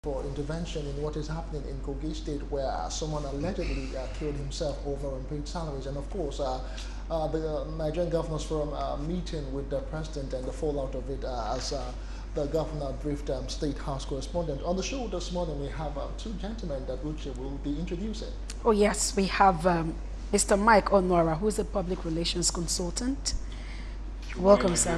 for intervention in what is happening in Kogi State, where someone allegedly killed himself over unpaid salaries, and of course, the Nigerian Governors Forum meeting with the president and the fallout of it, as the governor briefed State House correspondent. On the show this morning, we have two gentlemen that Uche will be introducing. Oh yes, we have Mr. Mike Onora, who is a public relations consultant. Welcome, sir.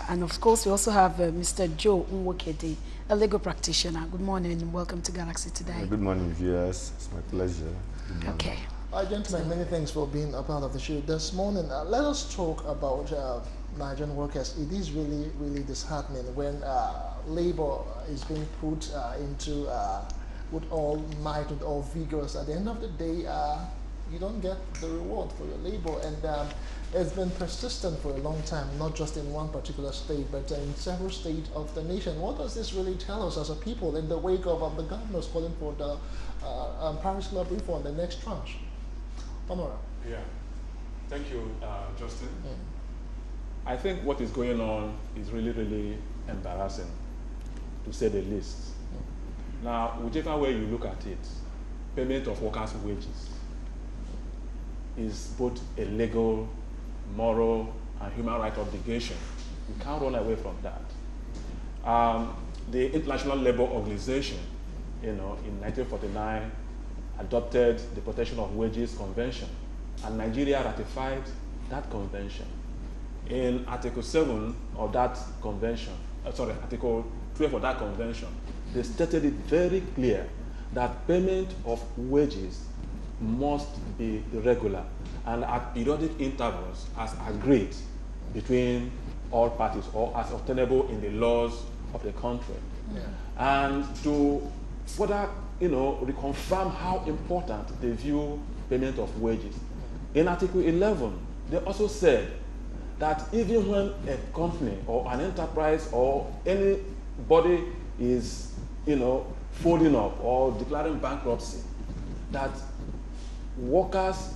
And of course, we also have Mr. Joe Nwokedi, a legal practitioner. Good morning and welcome to Galaxy Today. Good morning, viewers. It's my pleasure. Okay. Gentlemen, many thanks for being a part of the show this morning. Let us talk about Nigerian workers. It is really, really disheartening when labor is being put into with all might, with all vigorous. At the end of the day, you don't get the reward for your labor, and it's been persistent for a long time, not just in one particular state, but in several states of the nation. What does this really tell us as a people in the wake of the governors calling for the Paris Club reform, the next tranche? Honora. Yeah, thank you, Justin. I think what is going on is really, really embarrassing, to say the least. Now, whichever way you look at it, payment of workers' wages is both a legal, moral, and human rights obligation. We can't run away from that. The International Labour Organization, in 1949, adopted the Protection of Wages Convention, and Nigeria ratified that convention. In Article 7 of that convention, Article 12 of that convention, they stated it very clear that payment of wages must be regular and at periodic intervals as agreed between all parties or as obtainable in the laws of the country. Yeah. And to further, reconfirm how important they view payment of wages, in Article 11, they also said that even when a company or an enterprise or anybody is, folding up or declaring bankruptcy, that workers'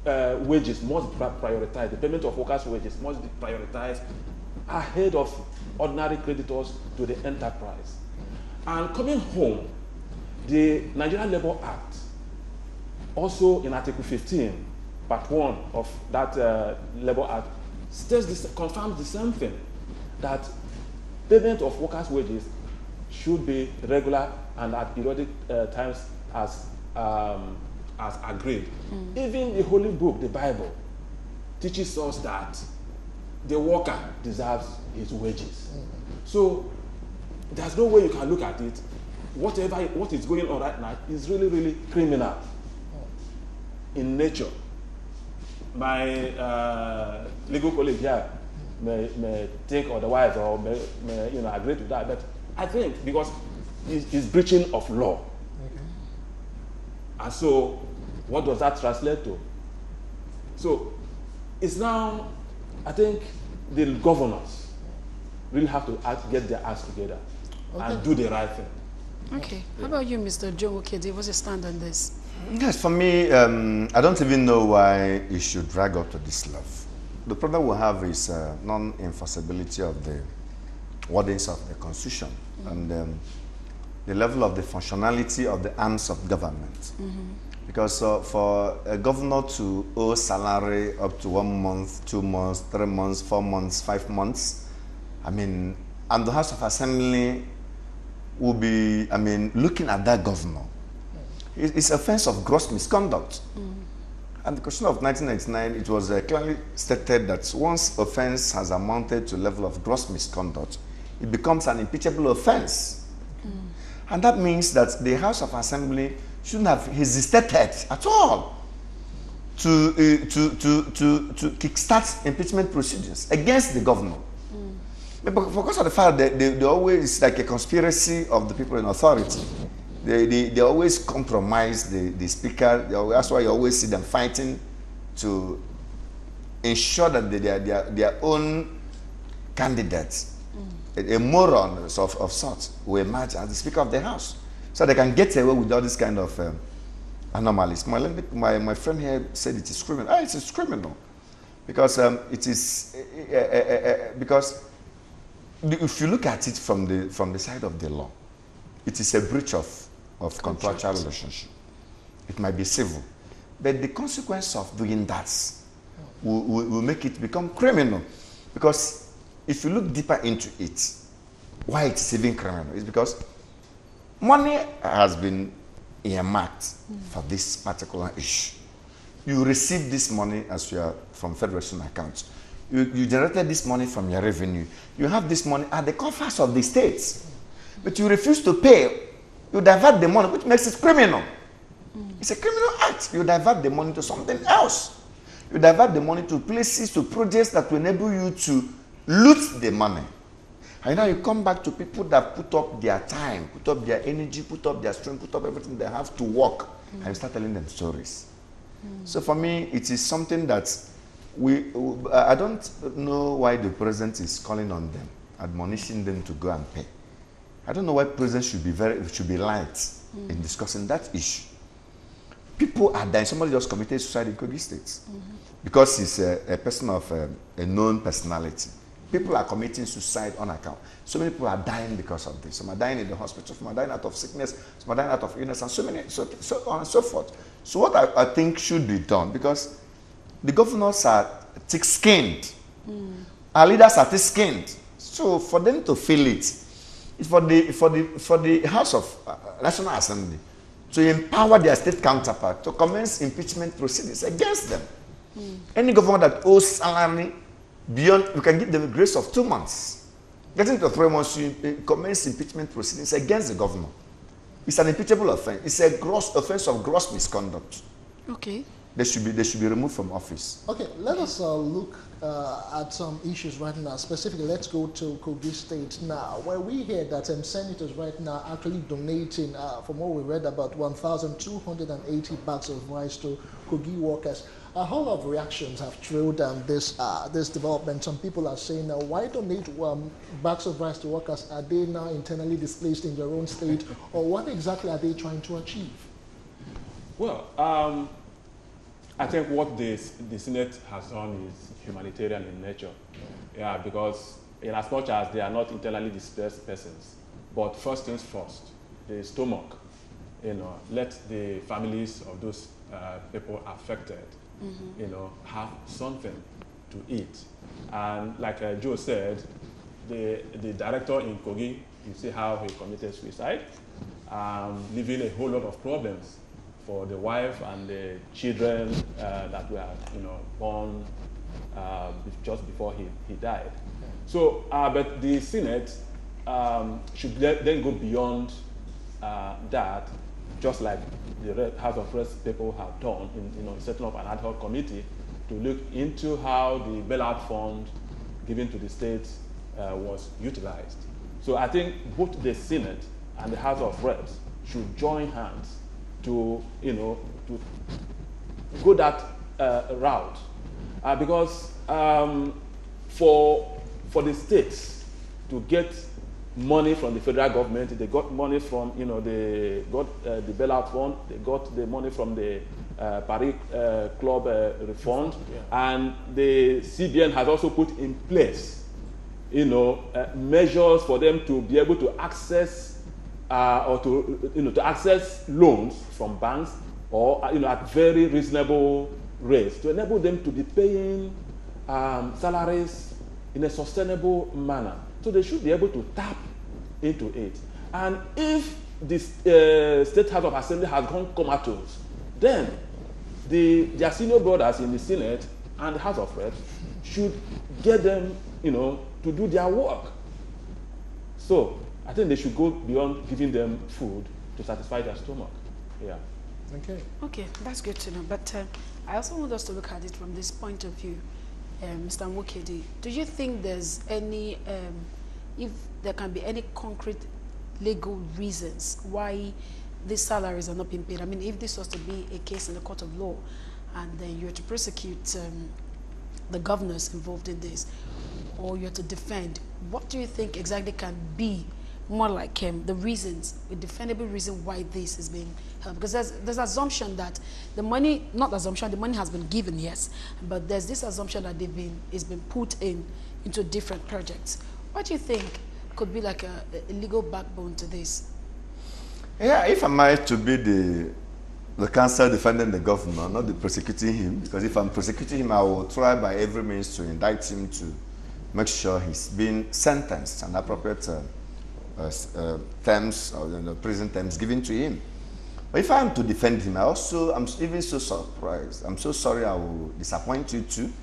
wages must be prioritized. The payment of workers' wages must be prioritized ahead of ordinary creditors to the enterprise. And coming home, the Nigerian Labour Act, also in Article 15, Part 1 of that Labour Act, confirms the same thing, that payment of workers' wages should be regular and at periodic times as agreed. Even the Holy Book, the Bible, teaches us that the worker deserves his wages. So there's no way you can look at it. What is going on right now is really, really criminal in nature. My legal colleague here may think otherwise or may agree to that, but I think because it's breaching of law. And so, what does that translate to? So, it's now, I think, the governors really have to get their acts together and do the right thing. Okay. How about you, Mr. Joe Nwokedi? What's your stand on this? Yes, for me, I don't even know why it should drag up to this level. The problem we have is non-enforceability of the wordings of the Constitution and the level of the functionality of the arms of government. Because for a governor to owe salary up to 1 month, 2 months, 3 months, 4 months, 5 months, and the House of Assembly will be, looking at that governor. It's offense of gross misconduct. And the Constitution of 1999, it was clearly stated that once offense has amounted to a level of gross misconduct, it becomes an impeachable offense. And that means that the House of Assembly shouldn't have hesitated at all to kickstart impeachment procedures against the governor. Because of the fact that they always, like a conspiracy of the people in authority, they always compromise the speaker. That's why you always see them fighting to ensure that their own candidates, a moron of sorts, will emerge as the Speaker of the House, so they can get away with all this kind of anomalies. My friend here said it is criminal. It is criminal because it is because if you look at it from the side of the law, it is a breach of contractual relationship. It might be civil. But the consequence of doing that will make it become criminal. Because if you look deeper into it, why it's even criminal is because money has been earmarked for this particular issue. You receive this money as you are from Federation account. You generated this money from your revenue. You have this money at the coffers of the states. But you refuse to pay. You divert the money, which makes it criminal. It's a criminal act. You divert the money to something else. You divert the money to places, to projects that will enable you to loot the money. And now you come back to people that put up their time, put up their energy, put up their strength, put up everything they have to work, and you start telling them stories. So for me, it is something that I don't know why the president is calling on them, admonishing them to go and pay. I don't know why president should be light in discussing that issue. People are dying. Somebody just committed suicide in Kogi State because he's a person of a known personality. People are committing suicide on account. So many people are dying because of this. Some are dying in the hospital, some are dying out of sickness, some are dying out of illness, and so on and so forth. So what I think should be done, because the governors are thick-skinned, our leaders are thick-skinned. So for them to feel it, it's for the House of National Assembly to empower their state counterpart to commence impeachment proceedings against them. Any governor that owes salary beyond, we can give them a grace of 2 months. Getting to 3 months, you commence impeachment proceedings against the governor. It's an impeachable offense. It's a gross offense of gross misconduct. Okay. They should be removed from office. Okay, let us look at some issues right now. Specifically, let's go to Kogi State now, where we hear that senators right now are actually donating, from what we read, about 1,280 bags of rice to Kogi workers. A whole lot of reactions have trailed this development. Some people are saying, why donate bags of rice to workers? Are they now internally displaced in their own state? Or what exactly are they trying to achieve? Well, I think what the Senate has done is humanitarian in nature. Yeah, because in as much as they are not internally displaced persons, but first things first, the stomach, let the families of those people affected, have something to eat. And like Joe said, the director in Kogi, you see how he committed suicide, leaving a whole lot of problems for the wife and the children that were, born just before he died. So, but the Senate should then go beyond that, just like the House of Reps people have done in setting up an ad hoc committee to look into how the bailout fund given to the states was utilized. So I think both the Senate and the House of Reps should join hands to to go that route, because for the states to get money from the federal government, they got money from they got the bailout fund, they got the money from the Paris Club refund, and the CBN has also put in place measures for them to be able to access or to access loans from banks, or at very reasonable rates, to enable them to be paying salaries in a sustainable manner. So they should be able to tap into it. And if this State House of Assembly has gone comatose, then their senior brothers in the Senate and the House of Reps should get them, to do their work. So I think they should go beyond giving them food to satisfy their stomach. Yeah. Okay. Okay, that's good to know. But I also want us to look at it from this point of view, Mr. Nwokedi. Do you think there's any, if there can be any concrete legal reasons why these salaries are not being paid? I mean, if this was to be a case in the court of law, and then you're to prosecute the governors involved in this, or you're to defend, what do you think exactly can be more like the reasons, a defendable reason why this is being held? Because there's assumption that the money, not assumption, the money has been given, yes, but there's this assumption that it's been put into different projects. What do you think could be like a legal backbone to this? Yeah, if I'm to be the counsel defending the governor, not the prosecuting him, because if I'm prosecuting him, I will try by every means to indict him to make sure he's been sentenced and appropriate terms or prison terms given to him. But if I am to defend him, I'm even so surprised. I'm so sorry I will disappoint you too,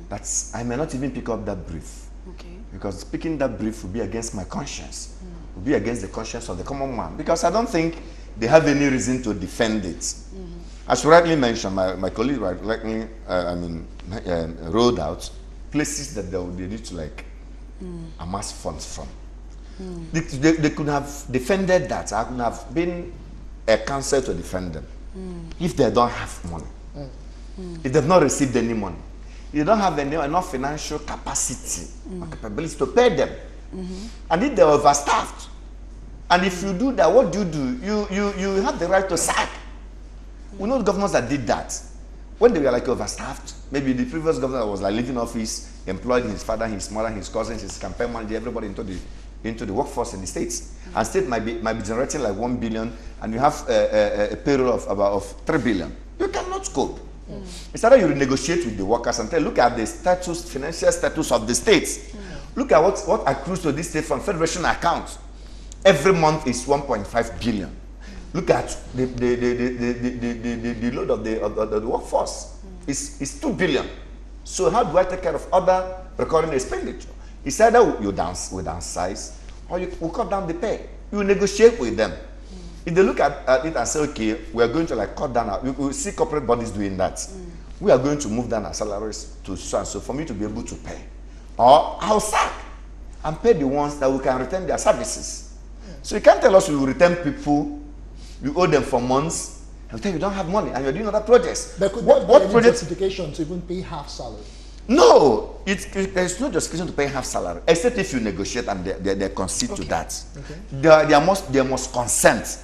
that I may not even pick up that brief. Okay. Because picking that brief will be against my conscience, will be against the conscience of the common man. Because I don't think they have any reason to defend it. As you rightly mentioned, my colleague rightly rolled out places that they need to amass funds from. They could have defended that. I could have been a counsel to defend them if they don't have money, if they've not received any money. You don't have enough financial capacity or capability to pay them. And if they're overstaffed, and if you do that, what do? You have the right to sack. We know the governors that did that. When they were overstaffed, maybe the previous governor was leaving office, employed his father, his mother, his cousins, his campaign manager, everybody into the workforce in the states. And state might be generating 1 billion, and you have a payroll of 3 billion. You cannot cope. It's either you renegotiate with the workers and look at the financial status of the states. Look at what accrues to this state from federation accounts. Every month is 1.5 billion. Look at the load of the workforce. It's 2 billion. So how do I take care of other recurring expenditure? It's either we downsize or we cut down the pay. You negotiate with them. If they look at it and say, okay, we are going to cut down, we see corporate bodies doing that. We are going to move down our salaries to so and so for me to be able to pay. Or I'll sack and pay the ones that we can return their services. So you can't tell us we will return people, you owe them for months, and tell you don't have money and you're doing other projects. But could what justification to even pay half salary? No, there's no justification to pay half salary, except if you negotiate and they concede to that. Okay. They must consent.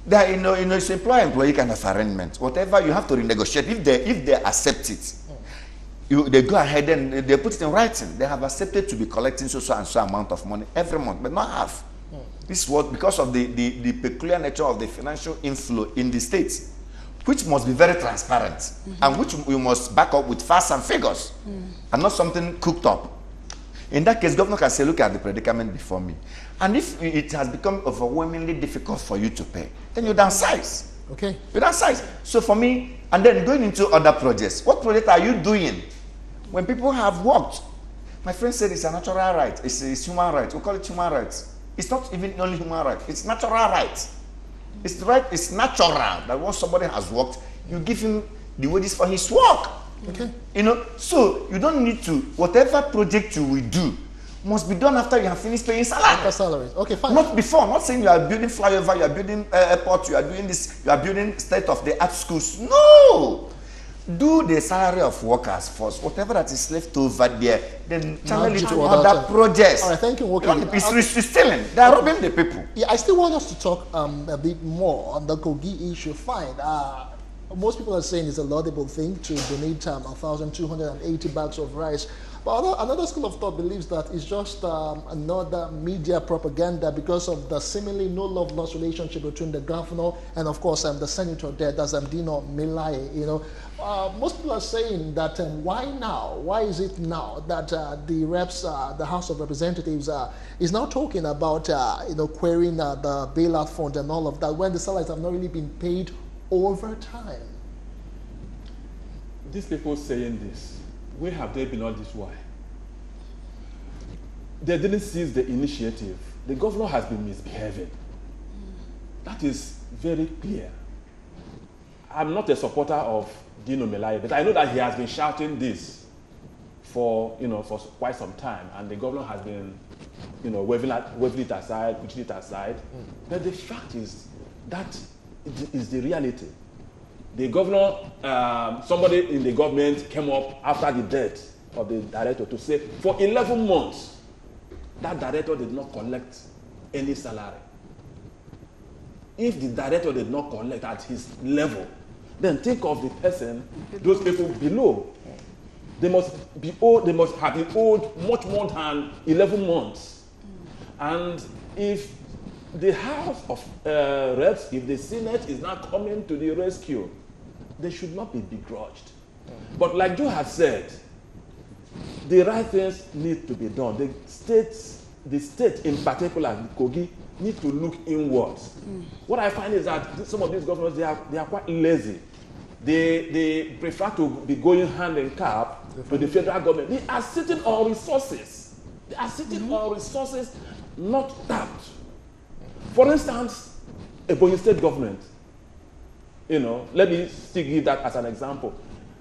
It's employer-employee kind of arrangement. Whatever you have to renegotiate, if they accept it, they go ahead and they put it in writing. They have accepted to be collecting so and so amount of money every month, but not half. This was because of the peculiar nature of the financial inflow in the states, which must be very transparent and which we must back up with facts and figures and not something cooked up. In that case, governor can say, look at the predicament before me. And if it has become overwhelmingly difficult for you to pay, then you downsize. Okay. You downsize. So for me, and then going into other projects, what project are you doing when people have worked? My friend said it's a natural right. It's human right. We call it human rights. It's not even only human right. It's natural right. It's natural that once somebody has worked, you give him the wages for his work. Okay. So you don't need to, whatever project you will do must be done after you have finished paying salary. After salaries. Okay, fine. Not before. Not saying you are building flyover, you are building airport, you are doing this, you are building state-of-the-art schools. No! Do the salary of workers first. Whatever that is left over there, then channel it to other projects. All right, thank you. Okay. It's stealing. They are robbing the people. Yeah, I still want us to talk a bit more on the Kogi issue. Fine. Most people are saying it's a laudable thing to donate 1,280 bags of rice. But another school of thought believes that it's just another media propaganda because of the seemingly no love lost relationship between the governor and, of course, the senator there, that's Dino Melaye. Most people are saying that why now? Why is it now that the reps, the House of Representatives, is now talking about querying the bailout fund and all of that when the salaries have not really been paid over time? These people saying this, where have they been all this while? They didn't seize the initiative. The governor has been misbehaving. That is very clear. I'm not a supporter of Dino Melaye, but I know that he has been shouting this for quite some time, and the governor has been waving it aside, pushing it aside. But the fact is that is the reality. The governor, somebody in the government came up after the death of the director to say for 11 months, that director did not collect any salary. If the director did not collect at his level, then think of the person, those people below. They must have been owed much more than 11 months. And if the House of Reps, if the Senate is not coming to the rescue, they should not be begrudged. But like you have said, the right things need to be done. The state in particular, Kogi, need to look inwards. What I find is that some of these governors, they are quite lazy. They prefer to be going hand in cap to the federal government. They are sitting on resources. They are sitting on resources not tapped. For instance, a Ebonyi State government, you know, let me still give that as an example.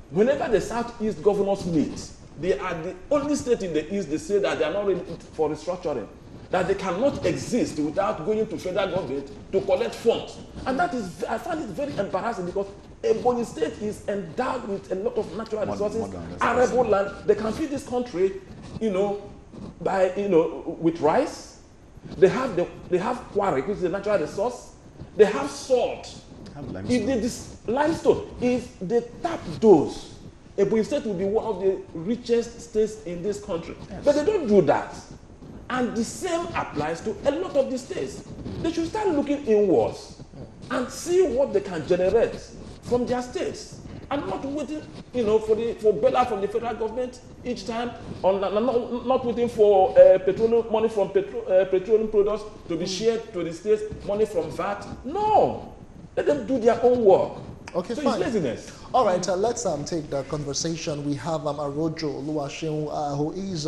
Whenever the Southeast governors meet, they are the only state in the East, they say that they are not ready for restructuring, that they cannot exist without going to federal government to collect funds. And that is, I find it very embarrassing because Ebonyi State is endowed with a lot of natural resources, arable land. They can feed this country, you know, by, you know, with rice. They have quarry, which is a natural resource. They have salt. Limestone. If they tap those, Ebonyi State will be one of the richest states in this country. Yes. But they don't do that. And the same applies to a lot of the states. They should start looking inwards and see what they can generate from their states. And not waiting, you know, for bailout from the federal government each time, not waiting for petroleum money from petroleum products to be shared to the states, money from VAT. No, let them do their own work. Okay, so fine. It's laziness. All right, let's take the conversation. We have Arojo Oluwaseun, who is